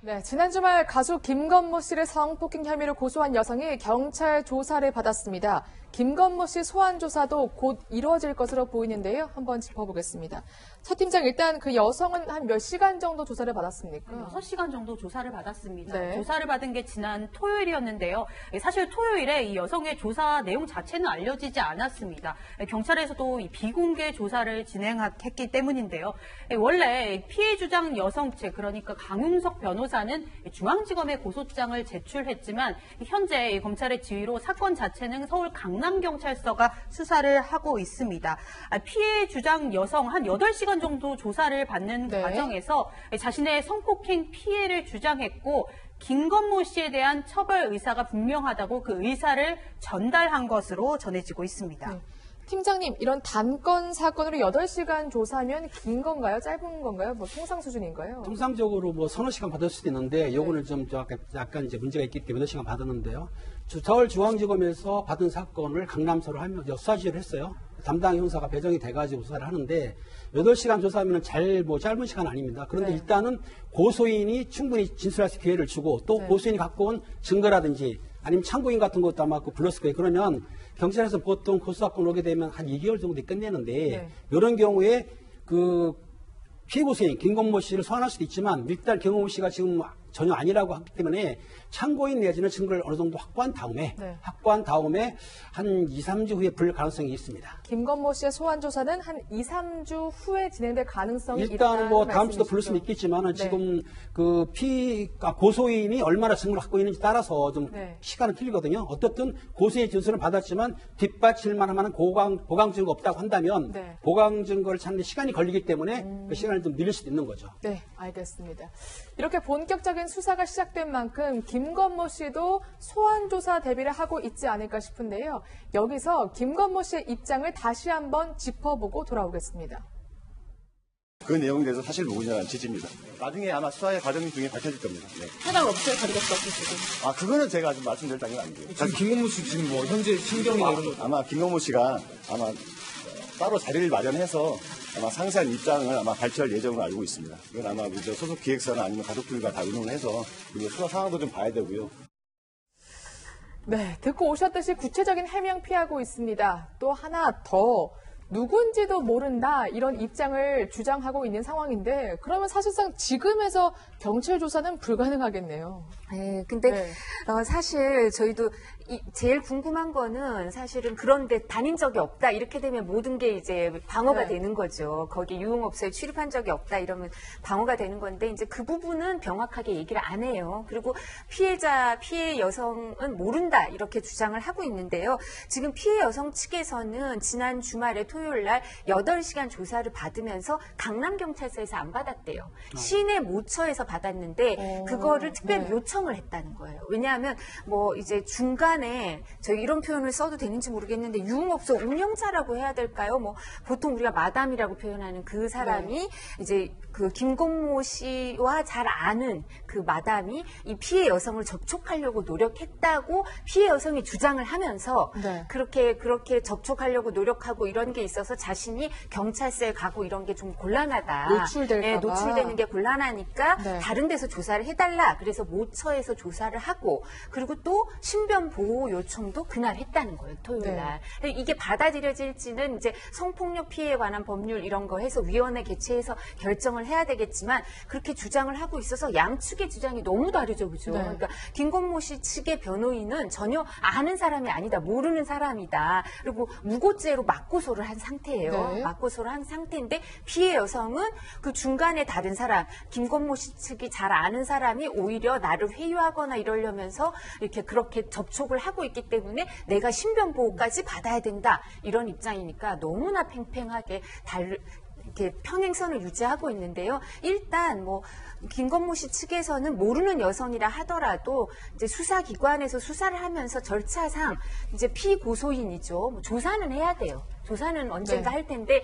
네, 지난 주말 가수 김건모 씨를 성폭행 혐의로 고소한 여성이 경찰 조사를 받았습니다. 김건모 씨 소환 조사도 곧 이루어질 것으로 보이는데요. 한번 짚어보겠습니다. 서 팀장, 일단 그 여성은 한 몇 시간 정도 조사를 받았습니까? 6시간 정도 조사를 받았습니다. 네. 조사를 받은 게 지난 토요일이었는데요. 사실 토요일에 이 여성의 조사 내용 자체는 알려지지 않았습니다. 경찰에서도 이 비공개 조사를 진행했기 때문인데요. 원래 피해 주장 여성 측, 그러니까 강용석 변호사는 중앙지검에 고소장을 제출했지만 현재 검찰의 지휘로 사건 자체는 서울 강남경찰서가 수사를 하고 있습니다. 피해 주장 여성 한 8시간 정도 조사를 받는 과정에서 자신의 성폭행 피해를 주장했고 김건모 씨에 대한 처벌 의사가 분명하다고 그 의사를 전달한 것으로 전해지고 있습니다. 팀장님, 이런 단건 사건으로 8시간 조사면 긴 건가요? 짧은 건가요? 뭐 통상 수준인가요? 통상적으로 뭐 서너 시간 받을 수도 있는데 요거는 좀 약간 이제 문제가 있기 때문에 8시간 받았는데요. 서울중앙지검에서 받은 사건을 강남서로 하면 수사 지휘를 했어요. 담당 형사가 배정이 돼가지고 수사를 하는데 8시간 조사하면 짧은 시간 아닙니다. 그런데 일단은 고소인이 충분히 진술할 수 기회를 주고 또 고소인이 갖고 온 증거라든지 아니면 참고인 같은 것도 아마 불렀을 거예요. 그러면 경찰에서 보통 고소사건 오게 되면 한 2개월 정도 끝내는데 이런 경우에 그 피해 고소인 김건모 씨를 소환할 수도 있지만 일단 김건모 씨가 지금 전혀 아니라고 하기 때문에 참고인 내지는 증거를 어느 정도 확보한 다음에 한 2, 3주 후에 불 가능성이 있습니다. 김건모 씨의 소환 조사는 한 2, 3주 후에 진행될 가능성이 있다는 일단 뭐 다음 주도 부를 수는 말씀이시죠? 있겠지만은 지금 그 고소인이 얼마나 증거를 갖고 있는지 따라서 좀 시간은 틀리거든요. 어떻든 고소인의 진술을 받았지만 뒷받칠만 하면 보강 증거 없다고 한다면 보강 증거를 찾는 시간이 걸리기 때문에 그 시간을 좀 밀릴 수도 있는 거죠. 네, 알겠습니다. 이렇게 본격적인 수사가 시작된 만큼 김건모 씨도 소환 조사 대비를 하고 있지 않을까 싶은데요. 여기서 김건모 씨의 입장을 다시 한번 짚어보고 돌아오겠습니다. 그 내용에 대해서 사실 무근이라는 취지입니다. 나중에 아마 수사의 과정 중에 밝혀질 겁니다. 해당 업체에 가리겠다고 지금. 그거는 제가 좀 말씀드릴 단계가 아니고요. 지금 김건모 씨 지금 뭐 현재 심경이나 이런 거. 아마 김건모 씨가 아마 따로 자리를 마련해서 아마 상세한 입장을 아마 발표할 예정으로 알고 있습니다. 이건 아마 소속 기획사나 아니면 가족들과 다 의논을 해서 수사 상황도 좀 봐야 되고요. 네, 듣고 오셨듯이 구체적인 해명 피하고 있습니다. 또 하나 더 누군지도 모른다 이런 입장을 주장하고 있는 상황인데 그러면 사실상 지금에서 경찰 조사는 불가능하겠네요. 네, 근데 사실 저희도 제일 궁금한 거는 사실은 그런데 다닌 적이 없다 이렇게 되면 모든 게 이제 방어가 되는 거죠. 거기 유흥업소에 출입한 적이 없다 이러면 방어가 되는 건데 이제 그 부분은 명확하게 얘기를 안 해요. 그리고 피해 여성은 모른다 이렇게 주장을 하고 있는데요. 지금 피해 여성 측에서는 지난 주말에 토요일 날 8시간 조사를 받으면서 강남경찰서에서 안 받았대요. 시내 모처에서 받았는데 그거를 특별히 요청을 했다는 거예요. 왜냐하면 뭐 이제 중간에 저희 이런 표현을 써도 되는지 모르겠는데 유흥업소 운영자라고 해야 될까요? 뭐 보통 우리가 마담이라고 표현하는 그 사람이 이제 그 김건모 씨와 잘 아는 그 마담이 이 피해 여성을 접촉하려고 노력했다고 피해 여성이 주장을 하면서 그렇게 접촉하려고 노력하고 이런 게 있어서 자신이 경찰서에 가고 이런 게 좀 곤란하다. 노출되는 게 곤란하니까 다른 데서 조사를 해달라. 그래서 모처에서 조사를 하고 그리고 또 신변 보호 요청도 그날 했다는 거예요. 토요일 날. 이게 받아들여질지는 이제 성폭력 피해에 관한 법률 이런 거 해서 위원회 개최해서 결정을 해야 되겠지만 그렇게 주장을 하고 있어서 양측의 주장이 너무 다르죠. 그죠? 그러니까 김건모 씨 측의 변호인은 전혀 아는 사람이 아니다. 모르는 사람이다. 그리고 무고죄로 맞고소를 한 상태예요. 맞고소를 한 상태인데 피해 여성은 그 중간에 다른 사람, 김건모 씨 측이 잘 아는 사람이 오히려 나를 회유하거나 이러려면서 이렇게 그렇게 접촉을 하고 있기 때문에 내가 신변 보호까지 받아야 된다. 이런 입장이니까 너무나 팽팽하게 이렇게 평행선을 유지하고 있는데요. 일단 뭐 김건모 씨 측에서는 모르는 여성이라 하더라도 이제 수사기관에서 수사를 하면서 절차상 이제 피고소인이죠. 뭐 조사는 해야 돼요. 조사는 언젠가 네. 할 텐데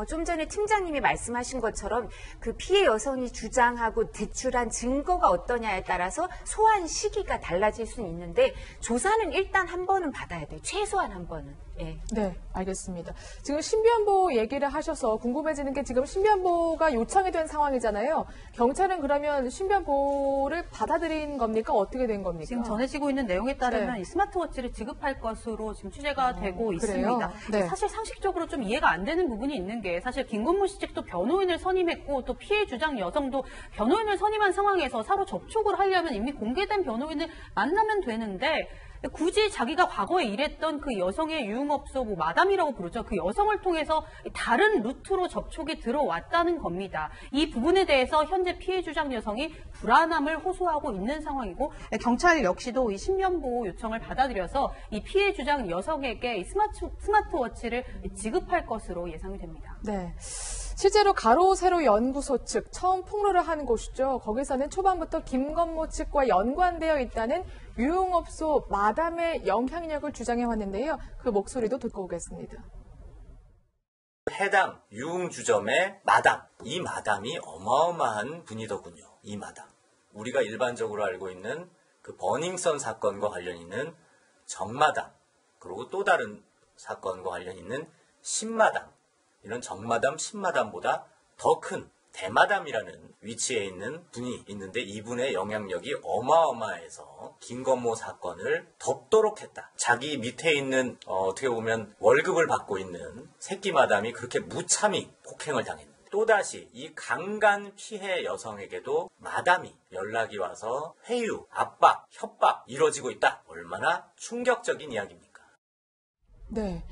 좀 전에 팀장님이 말씀하신 것처럼 그 피해 여성이 주장하고 제출한 증거가 어떠냐에 따라서 소환 시기가 달라질 수는 있는데 조사는 일단 한 번은 받아야 돼요. 최소한 한 번은. 예. 네, 알겠습니다. 지금 신변보호 얘기를 하셔서 궁금해지는 게 지금 신변보호가 요청이 된 상황이잖아요. 경찰은 그러면 신변보호를 받아들인 겁니까? 어떻게 된 겁니까? 지금 전해지고 있는 내용에 따르면 네. 이 스마트워치를 지급할 것으로 지금 취재가 되고 있습니다. 네. 사실 상식적으로 좀 이해가 안 되는 부분이 있는 게 사실 김건모 씨 측도 변호인을 선임했고 또 피해 주장 여성도 변호인을 선임한 상황에서 서로 접촉을 하려면 이미 공개된 변호인을 만나면 되는데 굳이 자기가 과거에 일했던 그 여성의 유흥업소 뭐 마담이라고 부르죠. 그 여성을 통해서 다른 루트로 접촉이 들어왔다는 겁니다. 이 부분에 대해서 현재 피해 주장 여성이 불안함을 호소하고 있는 상황이고 경찰 역시도 이 신변보호 요청을 받아들여서 이 피해 주장 여성에게 이 스마트워치를 지급할 것으로 예상이 됩니다. 네. 실제로 가로 세로 연구소 측 처음 폭로를 한 곳이죠. 거기서는 초반부터 김건모 측과 연관되어 있다는 유흥업소 마담의 영향력을 주장해 왔는데요. 그 목소리도 듣고 오겠습니다. 해당 유흥주점의 마담, 이 마담이 어마어마한 분이더군요. 이 마담. 우리가 일반적으로 알고 있는 그 버닝썬 사건과 관련 있는 정마담, 그리고 또 다른 사건과 관련 있는 신마담, 이런 정마담, 신마담보다 더 큰 대마담이라는 위치에 있는 분이 있는데 이분의 영향력이 어마어마해서 김건모 사건을 덮도록 했다. 자기 밑에 있는 어떻게 보면 월급을 받고 있는 새끼 마담이 그렇게 무참히 폭행을 당했는데 또다시 이 강간 피해 여성에게도 마담이 연락이 와서 회유, 압박, 협박 이루어지고 있다. 얼마나 충격적인 이야기입니까? 네.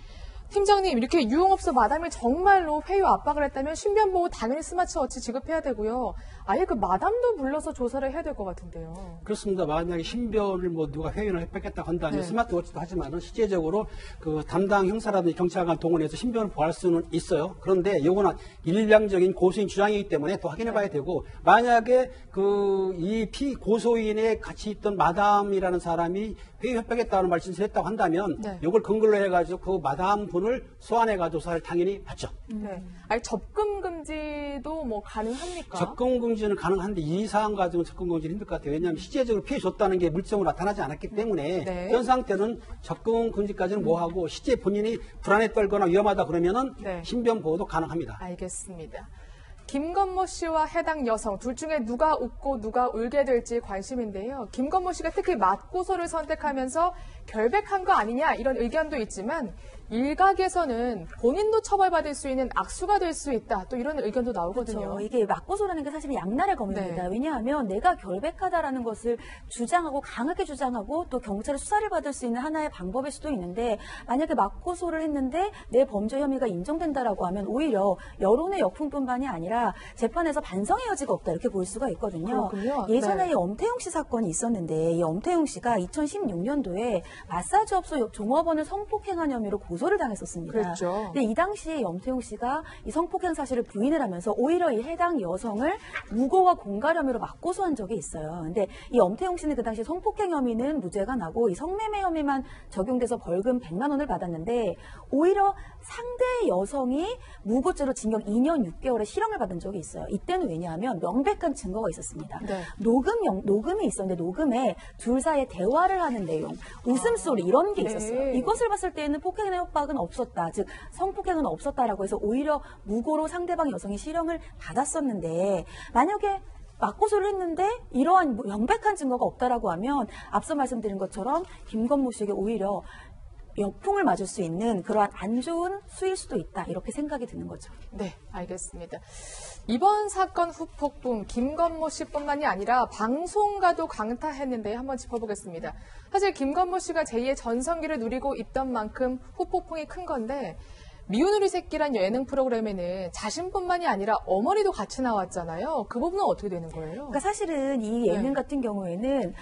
팀장님, 이렇게 유흥업소 마담이 정말로 회유 압박을 했다면 신변보호 당연히 스마트워치 지급해야 되고요. 아예 그 마담도 불러서 조사를 해야 될 것 같은데요. 그렇습니다. 만약에 신변을 뭐 누가 회유를 했겠다고 한다면 네. 스마트워치도 하지만은 실제적으로 그 담당 형사라든지 경찰관 동원해서 신변을 보호할 수는 있어요. 그런데 이거는 일량적인 고소인 주장이기 때문에 또 확인해 봐야 되고 만약에 그 이 고소인의 같이 있던 마담이라는 사람이 회유 협박했다는 말 진술했다고 한다면 네. 이걸 근거로 해가지고 그 마담 분을 소환해가지고 조사를 당연히 받죠. 네. 아니, 접근 금지도 뭐 가능합니까? 접근 금지는 가능한데 이 사안 가지고는 접근 금지는 힘들 것 같아요. 왜냐하면 실제적으로 피해 줬다는 게 물증으로 나타나지 않았기 때문에 네. 현 상태는 접근 금지까지는 뭐하고 실제 본인이 불안에 떨거나 위험하다 그러면은 네. 신변 보호도 가능합니다. 알겠습니다. 김건모 씨와 해당 여성 둘 중에 누가 웃고 누가 울게 될지 관심인데요. 김건모 씨가 특히 맞고소를 선택하면서 결백한 거 아니냐 이런 의견도 있지만 일각에서는 본인도 처벌받을 수 있는 악수가 될 수 있다. 또 이런 의견도 나오거든요. 그렇죠. 이게 맞고소라는 게 사실 양날의 검입니다. 네. 왜냐하면 내가 결백하다라는 것을 주장하고 강하게 주장하고 또 경찰의 수사를 받을 수 있는 하나의 방법일 수도 있는데 만약에 맞고소를 했는데 내 범죄 혐의가 인정된다라고 하면 오히려 여론의 역풍뿐만이 아니라 재판에서 반성의 여지가 없다 이렇게 볼 수가 있거든요. 그렇군요. 예전에 네. 이 엄태웅 씨 사건이 있었는데 이 엄태웅 씨가 2016년도에 마사지업소 종업원을 성폭행한 혐의로 고소를 당했었습니다. 그랬죠. 근데 이 당시에 엄태웅 씨가 이 성폭행 사실을 부인을 하면서 오히려 이 해당 여성을 무고와 공갈 혐의로 맞고소한 적이 있어요. 근데 이 엄태웅 씨는 그 당시 성폭행 혐의는 무죄가 나고 이 성매매 혐의만 적용돼서 벌금 100만 원을 받았는데 오히려 상대 여성이 무고죄로 징역 2년 6개월의 실형을 받은 적이 있어요. 이때는 왜냐하면 명백한 증거가 있었습니다. 네. 녹음이 있었는데 녹음에 둘 사이에 대화를 하는 내용, 웃음소리 이런 게 네. 있었어요. 이것을 봤을 때는 폭행의 협박은 없었다. 즉 성폭행은 없었다라고 해서 오히려 무고로 상대방 여성이 실형을 받았었는데 만약에 맞고소를 했는데 이러한 명백한 증거가 없다라고 하면 앞서 말씀드린 것처럼 김건모 씨에게 오히려 역풍을 맞을 수 있는 그러한 안 좋은 수일 수도 있다. 이렇게 생각이 드는 거죠. 네, 알겠습니다. 이번 사건 후폭풍 김건모 씨뿐만이 아니라 방송가도 강타했는데 한번 짚어보겠습니다. 사실 김건모 씨가 제2의 전성기를 누리고 있던 만큼 후폭풍이 큰 건데 미운 우리 새끼란 예능 프로그램에는 자신뿐만이 아니라 어머니도 같이 나왔잖아요. 그 부분은 어떻게 되는 거예요? 그러니까 사실은 이 예능 네. 같은 경우에는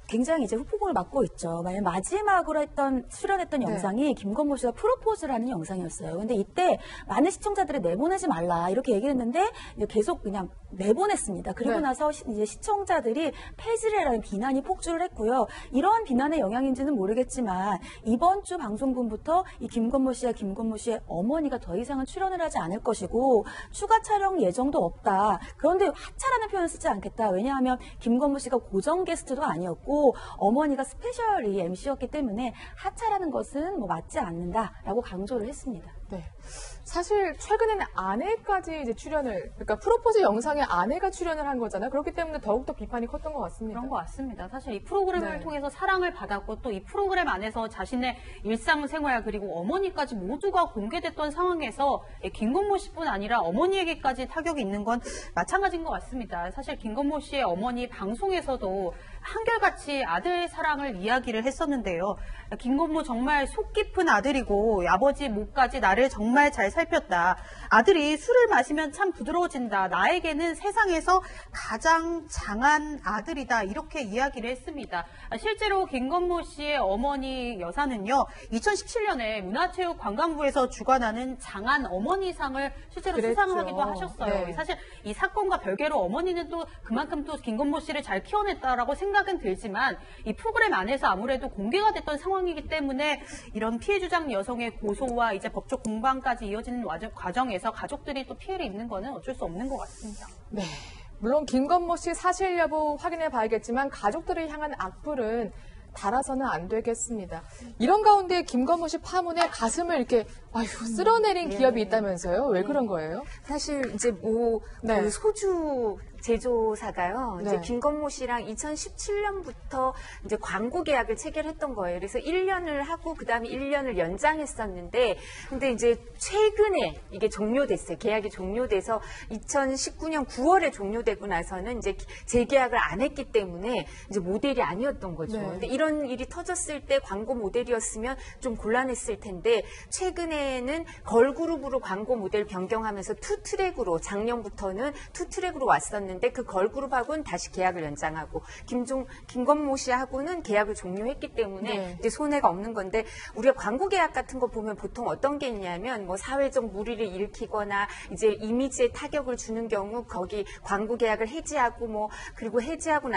굉장히 이제 후폭풍을 맞고 있죠. 만약 마지막으로 출연했던 네. 영상이 김건모 씨가 프로포즈라는 영상이었어요. 근데 이때 많은 시청자들이 내보내지 말라 이렇게 얘기를 했는데 이제 계속 그냥 내보냈습니다. 그리고 네. 나서 이제 시청자들이 폐지를 해라는 비난이 폭주를 했고요. 이러한 비난의 영향인지는 모르겠지만 이번 주 방송분부터 이 김건모 씨와 김건모 씨의 어머니가 더 이상은 출연을 하지 않을 것이고 추가 촬영 예정도 없다. 그런데 하차라는 표현을 쓰지 않겠다. 왜냐하면 김건모 씨가 고정 게스트도 아니었고 어머니가 스페셜이 MC였기 때문에 하차라는 것은 뭐 맞지 않는다라고 강조를 했습니다. 네. 사실 최근에는 아내까지 이제 출연을, 그러니까 프로포즈 영상에 아내가 출연을 한 거잖아요. 그렇기 때문에 더욱더 비판이 컸던 것 같습니다. 그런 것 같습니다. 사실 이 프로그램을 네. 통해서 사랑을 받았고 또 이 프로그램 안에서 자신의 일상생활 그리고 어머니까지 모두가 공개됐던 상황에서 김건모 씨뿐 아니라 어머니에게까지 타격이 있는 건 마찬가지인 것 같습니다. 사실 김건모 씨의 어머니 방송에서도 한결같이 아들 사랑을 이야기를 했었는데요. 김건모 정말 속 깊은 아들이고 아버지 목까지 나를 정말 잘 살폈다. 아들이 술을 마시면 참 부드러워진다. 나에게는 세상에서 가장 장한 아들이다. 이렇게 이야기를 했습니다. 실제로 김건모 씨의 어머니 여사는요. 2017년에 문화체육관광부에서 주관하는 장한 어머니상을 실제로 그랬죠. 수상을 하기도 하셨어요. 네. 사실 이 사건과 별개로 어머니는 또 그만큼 또 김건모 씨를 잘 키워냈다라고 생각은 들지만 이 프로그램 안에서 아무래도 공개가 됐던 상황이기 때문에 이런 피해 주장 여성의 고소와 이제 법적 공방까지 이어지는 과정에서 가족들이 또 피해를 입는 거는 어쩔 수 없는 것 같습니다. 네. 물론 김건모 씨 사실 여부 확인해 봐야겠지만 가족들을 향한 악플은 달아서는 안 되겠습니다. 이런 가운데 김건모 씨 파문에 가슴을 이렇게 쓸어내린 기업이 있다면서요? 왜 그런 거예요? 사실 이제 뭐 네. 그 소주 제조사가요. 이제 네. 김건모 씨랑 2017년부터 이제 광고 계약을 체결했던 거예요. 그래서 1년을 하고 그다음에 1년을 연장했었는데 근데 이제 최근에 이게 종료됐어요. 계약이 종료돼서 2019년 9월에 종료되고 나서는 이제 재계약을 안 했기 때문에 이제 모델이 아니었던 거죠. 네. 근데 이런 일이 터졌을 때 광고 모델이었으면 좀 곤란했을 텐데 최근에는 걸그룹으로 광고 모델 변경하면서 투트랙으로 작년부터는 투트랙으로 왔었는데 그 걸그룹하고는 다시 계약을 연장하고 김건모 씨하고는 계약을 종료했기 때문에 네. 이제 손해가 없는 건데 우리가 광고 계약 같은 거 보면 보통 어떤 게 있냐면 뭐 사회적 물의를 일으키거나 이제 이미지에 타격을 주는 경우 거기 광고 계약을 해지하고 뭐 그리고 해제하고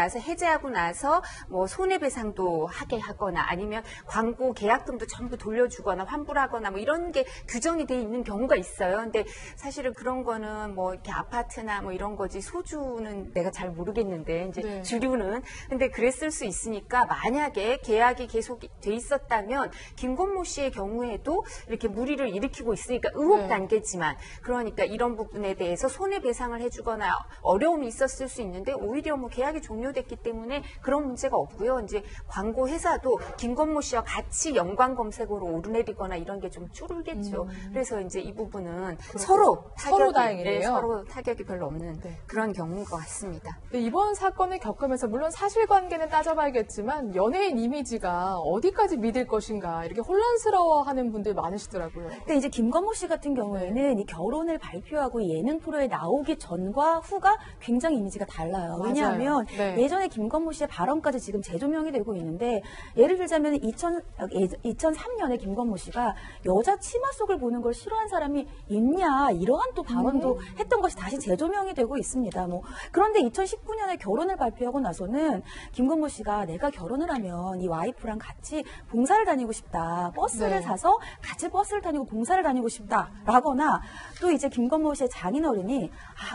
나서 뭐 손해배상도 하게 하거나 아니면 광고 계약금도 전부 돌려주거나 환불하거나 뭐 이런 게 규정이 돼 있는 경우가 있어요. 근데 사실은 그런 거는 뭐 이렇게 아파트나 뭐 이런 거지 소주는 내가 잘 모르겠는데 이제 네. 주류는 근데 그랬을 수 있으니까 만약에 계약이 계속 돼 있었다면 김건모 씨의 경우에도 이렇게 물의를 일으키고 있으니까 의혹 네. 단계지만 그러니까 이런 부분에 대해서 손해배상을 해주거나 어려움이 있었을 수 있는데 오히려 뭐 계약이 종료됐기 때문에 그런 문제가 없고요. 이제 광고 회사도 김건모 씨와 같이 연관 검색어로 오르내리거나 이런 게 좀 줄겠죠. 그래서 이제 이 부분은 서로 다행이네요. 서로 타격이 별로 없는 네. 그런 경우인 것 같습니다. 네, 이번 사건을 겪으면서 물론 사실관계는 따져봐야겠지만 연예인 이미지가 어디까지 믿을 것인가 이렇게 혼란스러워하는 분들 많으시더라고요. 근데 이제 김건모 씨 같은 경우에는 이 결혼을 발표하고 예능 프로에 나오기 전과 후가 굉장히 이미지가 달라요. 맞아요. 왜냐하면 네. 예전에 김건모 씨의 발언까지 지금 재조명이 되고 있는데 예를 들자면 2003년에 김건모 씨가 여자 치마 속을 보는 걸 싫어한 사람이 있냐 이러한 또 발언도 했던 것이 다시 재조명이 되고 있습니다. 뭐 그런데 2019년에 결혼을 발표하고 나서는 김건모 씨가 내가 결혼을 하면 이 와이프랑 같이 봉사를 다니고 싶다. 버스를 네. 사서 같이 버스를 다니고 봉사를 다니고 싶다라거나 또 이제 김건모 씨의 장인어른이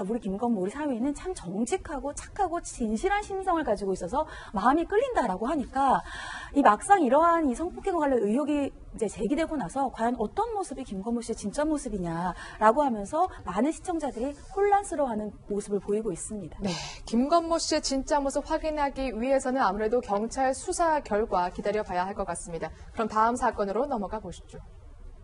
우리 김건모 우리 사위는 참 정직하고 착하고 진실한 심성을 가지고 있어서 마음이 끌린다라고 하니까 이 막상 이러한 이 성폭행과 관련 의혹이 이제 제기되고 나서 과연 어떤 모습이 김건모 씨의 진짜 모습이냐라고 하면서 많은 시청자들이 혼란스러워하는 모습을 보이고 있습니다. 네, 김건모 씨의 진짜 모습 확인하기 위해서는 아무래도 경찰 수사 결과 기다려봐야 할 것 같습니다. 그럼 다음 사건으로 넘어가 보시죠.